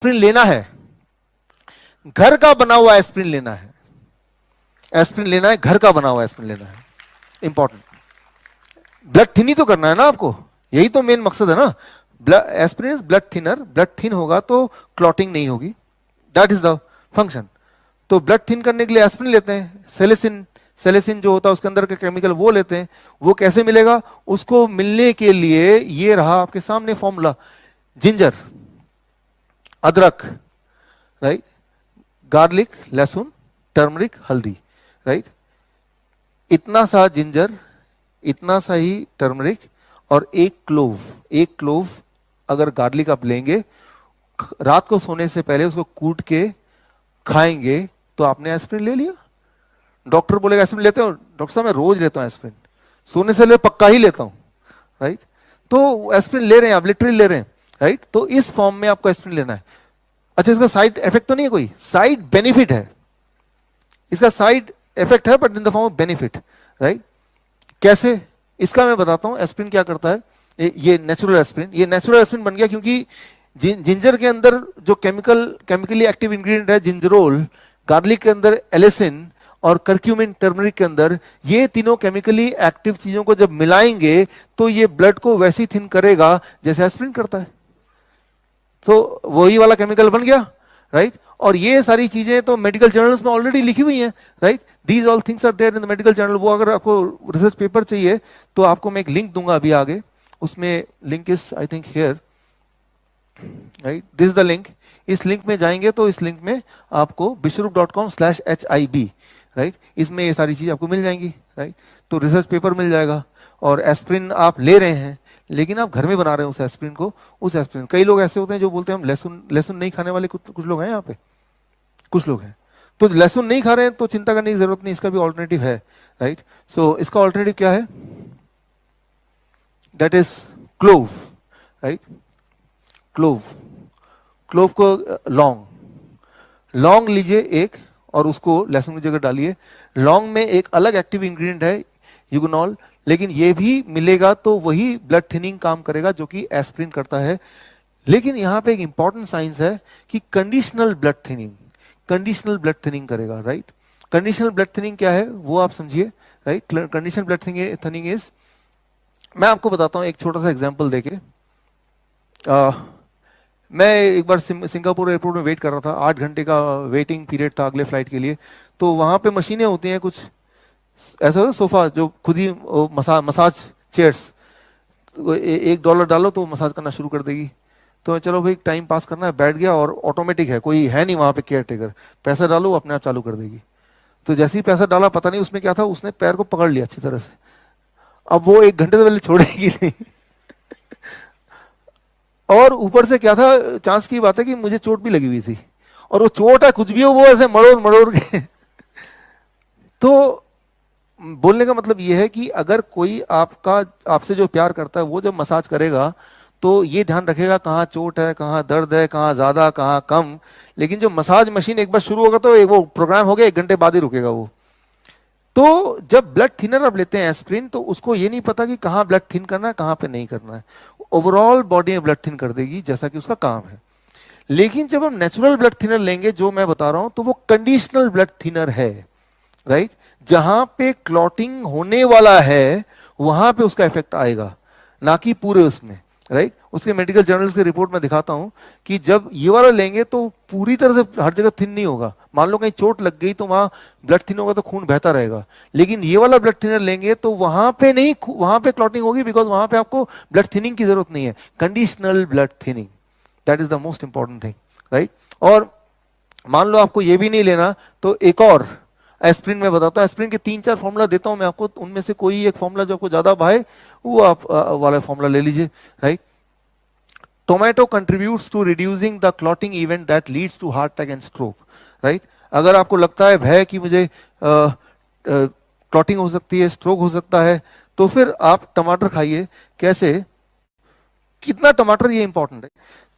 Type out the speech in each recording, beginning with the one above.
Aspirin लेना है, घर का बना हुआ एस्प्रिन लेना है, एस्प्रिन लेना है, घर का बना हुआ एस्प्रिन लेना है, इंपॉर्टेंट। ब्लड थिन ही तो करना है ना आपको, यही तो मेन मकसद है ना। Aspirin is blood thinner, blood thin होगा तो क्लॉटिंग नहीं होगी, दैट इज द फंक्शन। तो ब्लड थिन करने के लिए एस्प्रिन लेते हैं, सेलेसिन, सेलेसिन जो होता है उसके अंदर का केमिकल वो लेते हैं। वो कैसे मिलेगा, उसको मिलने के लिए ये रहा आपके सामने फॉर्मूला, जिंजर, अदरक, राइट, गार्लिक, लहसुन, टर्मरिक, हल्दी, राइट। इतना सा जिंजर, इतना सा ही टर्मरिक और एक क्लोव अगर गार्लिक आप लेंगे, रात को सोने से पहले उसको कूट के खाएंगे तो आपने एस्प्रिन ले लिया। डॉक्टर बोलेगा एस्प्रिन लेते हो, डॉक्टर साहब मैं रोज लेता हूं एस्प्रिन, सोने से पहले पक्का ही लेता हूं, राइट। तो एस्प्रिन ले रहे हैं आप, लिटरली ले रहे हैं, राइट। तो इस फॉर्म में आपको एस्प्रिन लेना है। अच्छा, इसका साइड इफेक्ट तो नहीं है, कोई साइड बेनिफिट है, इसका साइड इफेक्ट है but in the form of benefit, right. कैसे, इसका मैं बताता हूं। एस्प्रिन क्या करता है, ये नेचुरल एस्प्रिन, ये नेचुरल एस्प्रिन बन गया क्योंकि जिंजर के अंदर जो केमिकली एक्टिव इंग्रेडिएंट है जिंजरोल, गार्लिक के अंदर एलिसिन और कर्क्यूमिन टर्मरिक के अंदर, ये तीनों केमिकली एक्टिव चीजों को जब मिलाएंगे तो ये ब्लड को वैसे ही थिन करेगा जैसे एस्प्रिन करता है। तो वही वाला केमिकल बन गया, राइट। और ये सारी चीजें तो मेडिकल जर्नल्स में ऑलरेडी लिखी हुई हैं, right. These all things are there in the medical journal. वो अगर आपको रिसर्च पेपर चाहिए तो आपको मैं एक लिंक दूंगा अभी आगे, उसमें link is I think here, right, this the link. इस लिंक में जाएंगे तो इस लिंक में आपको bishrup.com/HIB, राइट, इसमें ये सारी चीज आपको मिल जाएंगी, राइट। तो रिसर्च पेपर मिल जाएगा। और एस्प्रिन आप ले रहे हैं लेकिन आप घर में बना रहे हैं उस एस्प्रिन को, उस एस्प्रिन, कई लोग ऐसे होते हैं जो बोलते हैं हम लहसुन नहीं खाने वाले, कुछ लोग हैं यहाँ पे, कुछ लोग हैं। तो लहसुन नहीं खा रहे हैं तो चिंता करने की जरूरत नहीं, इसका भी ऑल्टरनेटिव है, राइट। सो इसका ऑल्टरनेटिव क्या है, that is clove, right. Clove को लौंग लीजिए एक और उसको लहसुन की जगह डालिए। लौंग में एक अलग एक्टिव इंग्रेडिएंट है यूगोनॉल, लेकिन ये भी मिलेगा तो वही ब्लड थिनिंग काम करेगा जो कि एस्प्रिन करता है। लेकिन यहां पे एक इंपॉर्टेंट साइंस है कि कंडीशनल ब्लड थिनिंग करेगा, राइट। कंडीशनल ब्लड थिनिंग क्या है वो आप समझिए, right. Conditional blood thinning is, मैं आपको बताता हूं एक छोटा सा एग्जांपल देके। मैं एक बार सिंगापुर एयरपोर्ट में वेट कर रहा था, 8 घंटे का वेटिंग पीरियड था अगले फ्लाइट के लिए। तो वहां पे मशीनें होती हैं कुछ ऐसा होता है, सोफा जो खुद ही मसाज चेयर्स, $1 डालो तो मसाज करना शुरू कर देगी। तो चलो भाई टाइम पास करना है, बैठ गया और ऑटोमेटिक है, कोई है नहीं वहां पे केयर टेकर, पैसा डालो अपने आप चालू कर देगी। तो जैसे ही पैसा डाला, पता नहीं उसमें क्या था, उसने पैर को पकड़ लिया अच्छी तरह से। अब वो 1 घंटे से पहले छोड़ेगी नहीं। और ऊपर से क्या था, चांस की बात है कि मुझे चोट भी लगी हुई थी, और वो चोट है कुछ भी हो, वो ऐसे मरोड़ के। तो बोलने का मतलब ये है कि अगर कोई आपसे जो प्यार करता है वो जब मसाज करेगा तो ये ध्यान रखेगा कहाँ चोट है, कहाँ दर्द है, कहाँ ज्यादा कहाँ कम। लेकिन जो मसाज मशीन एक बार शुरू होगा तो वो प्रोग्राम हो गया, 1 घंटे बाद ही रुकेगा वो। तो जब ब्लड थिनर आप लेते हैं एस्प्रिन, तो उसको ये नहीं पता कि कहाँ ब्लड थिन करना है, कहाँ पे नहीं करना है, ओवरऑल बॉडी में ब्लड थिन कर देगी जैसा कि उसका काम है। लेकिन जब हम नेचुरल ब्लड थिनर लेंगे जो मैं बता रहा हूं, तो वो कंडीशनल ब्लड थिनर है, राइट। जहां पे क्लॉटिंग होने वाला है वहां पे उसका इफेक्ट आएगा, ना कि पूरे उसमें, राइट। उसके मेडिकल जर्नल्स की रिपोर्ट में दिखाता हूं कि जब ये वाला लेंगे तो पूरी तरह से हर जगह थिन नहीं होगा। मान लो कहीं चोट लग गई तो वहां ब्लड थिन होगा तो खून बहता रहेगा। लेकिन ये वाला ब्लड थिनर लेंगे तो वहां पे नहीं, वहां पे क्लॉटिंग होगी, बिकॉज वहां पे आपको ब्लड थिनिंग की जरूरत नहीं है, conditional blood thinning, that is the most important thing, right. और मान लो आपको ये भी नहीं लेना तो एक और एस्प्रिन में बताता हूं। एस्प्रिन के 3-4 फॉर्मूला देता हूं मैं आपको, उनमें से कोई एक फॉर्मूला जो आपको ज्यादा भाए वो आप वाला फॉर्मूला ले लीजिए, right. Tomato contributes to reducing the clotting event that leads to heart attack and stroke, right. अगर आपको लगता है भय कि मुझे क्लॉटिंग हो सकती है, स्ट्रोक हो सकता है, तो फिर आप टमाटर खाइए। कैसे, कितना टमाटर, ये इंपॉर्टेंट है।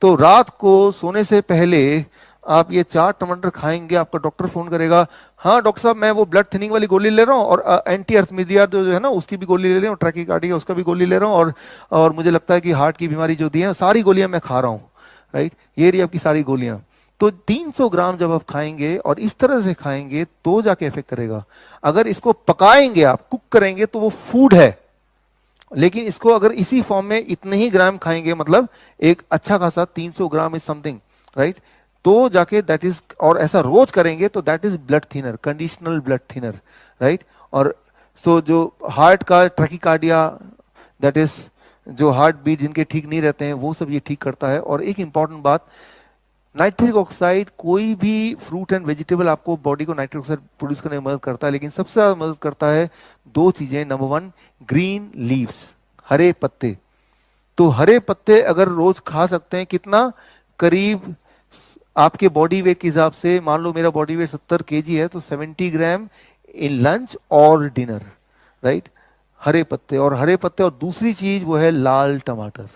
तो रात को सोने से पहले आप ये 4 टमाटर खाएंगे, आपका डॉक्टर फोन करेगा, हाँ डॉक्टर साहब मैं वो ब्लड थिनिंग वाली गोली ले रहा हूँ और एंटी अर्थमिदिया जो है ना उसकी भी गोली ले रहा हूँ, ट्रैकीकार्डिया उसका भी गोली ले रहा हूँ, और मुझे लगता है कि हार्ट की बीमारी जो दी है सारी गोलियां मैं खा रहा हूँ, राइट, ये रही आपकी सारी गोलियां। तो 300 ग्राम जब आप खाएंगे और इस तरह से खाएंगे तो जाके इफेक्ट करेगा। अगर इसको पकाएंगे आप, कुक करेंगे, तो वो फूड है, लेकिन इसको अगर इसी फॉर्म में इतने ही ग्राम खाएंगे, मतलब एक अच्छा खासा 300 ग्राम इज समथिंग, राइट, तो जाके दैट इज, और ऐसा रोज करेंगे तो that is blood thinner, conditional blood thinner, right. और सो जो हार्ट का ट्रैकिकार्डिया, दैट इज जो हार्ट बीट जिनके ठीक नहीं रहते हैं, वो सब ये ठीक करता है। और एक इंपॉर्टेंट बात, नाइट्रिक ऑक्साइड, कोई भी फ्रूट एंड वेजिटेबल आपको बॉडी को नाइट्रिक ऑक्साइड प्रोड्यूस करने में मदद करता है, लेकिन सबसे ज्यादा मदद करता है दो चीजें। नंबर वन, ग्रीन लीव्स, हरे पत्ते। तो हरे पत्ते अगर रोज खा सकते हैं, कितना, करीब आपके बॉडी वेट के हिसाब से, मान लो मेरा बॉडी वेट 70 केजी है, तो 70 ग्राम इन लंच और डिनर, राइट, हरे पत्ते। और हरे पत्ते, और दूसरी चीज वो है लाल टमाटर,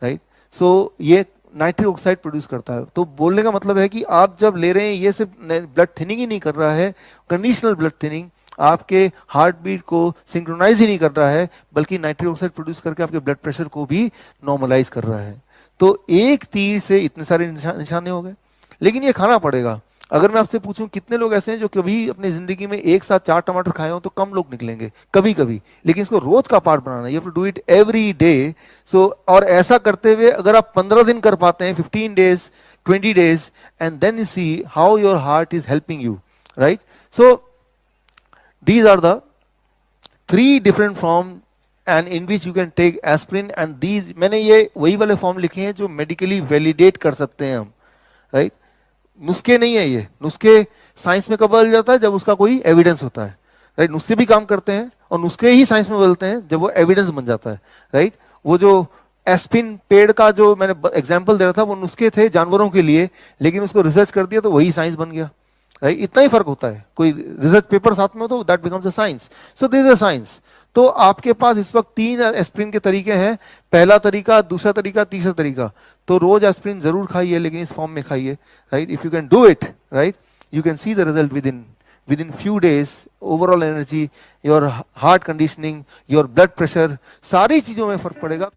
राइट। सो ये नाइट्रिक ऑक्साइड प्रोड्यूस करता है। तो बोलने का मतलब है कि आप जब ले रहे हैं, ये सिर्फ ब्लड थिनिंग ही नहीं कर रहा है, कंडीशनल ब्लड थिनिंग, आपके हार्ट बीट को सिंक्रोनाइज ही नहीं कर रहा है, बल्कि नाइट्रिक ऑक्साइड प्रोड्यूस करके आपके ब्लड प्रेशर को भी नॉर्मलाइज कर रहा है। तो एक तीर से इतने सारे निशाने हो गए। लेकिन ये खाना पड़ेगा। अगर मैं आपसे पूछूं कितने लोग ऐसे हैं जो कभी अपनी जिंदगी में एक साथ 4 टमाटर खाए हो, तो कम लोग निकलेंगे, कभी कभी। लेकिन इसको रोज का पार्ट बनाना, you have to do it every day. So और ऐसा करते हुए अगर आप 15 दिन कर पाते हैं, 15 days, 20 days, and then you see how your heart is helping you, right. So these are the 3 different form and in which you can take aspirin. And these, मैंने ये वही वाले फॉर्म लिखे हैं जो मेडिकली वैलिडेट कर सकते हैं हम, राइट। नुस्खे नहीं है ये, नुस्खे साइंस में कब बदल जाता है, जब उसका कोई एविडेंस होता है, राइट। नुस्खे भी काम करते हैं, और नुस्खे ही साइंस में बदलते हैं जब वो एविडेंस बन जाता है, राइट। वो जो एस्पिन पेड़ का जो मैंने एग्जांपल दे रहा था, वो नुस्खे थे जानवरों के लिए, लेकिन उसको रिसर्च कर दिया तो वही साइंस बन गया, राइट। इतना ही फर्क होता है, कोई रिसर्च पेपर साथ में हो तो that becomes a science. So this is a science. तो आपके पास इस वक्त 3 एस्पिरिन के तरीके हैं, पहला तरीका, दूसरा तरीका, तीसरा तरीका। तो रोज एस्पिरिन जरूर खाइए, लेकिन इस फॉर्म में खाइए, right. If you can do it, right, you can see the result within few days, overall energy, your heart conditioning, your blood pressure, सारी चीजों में फर्क पड़ेगा।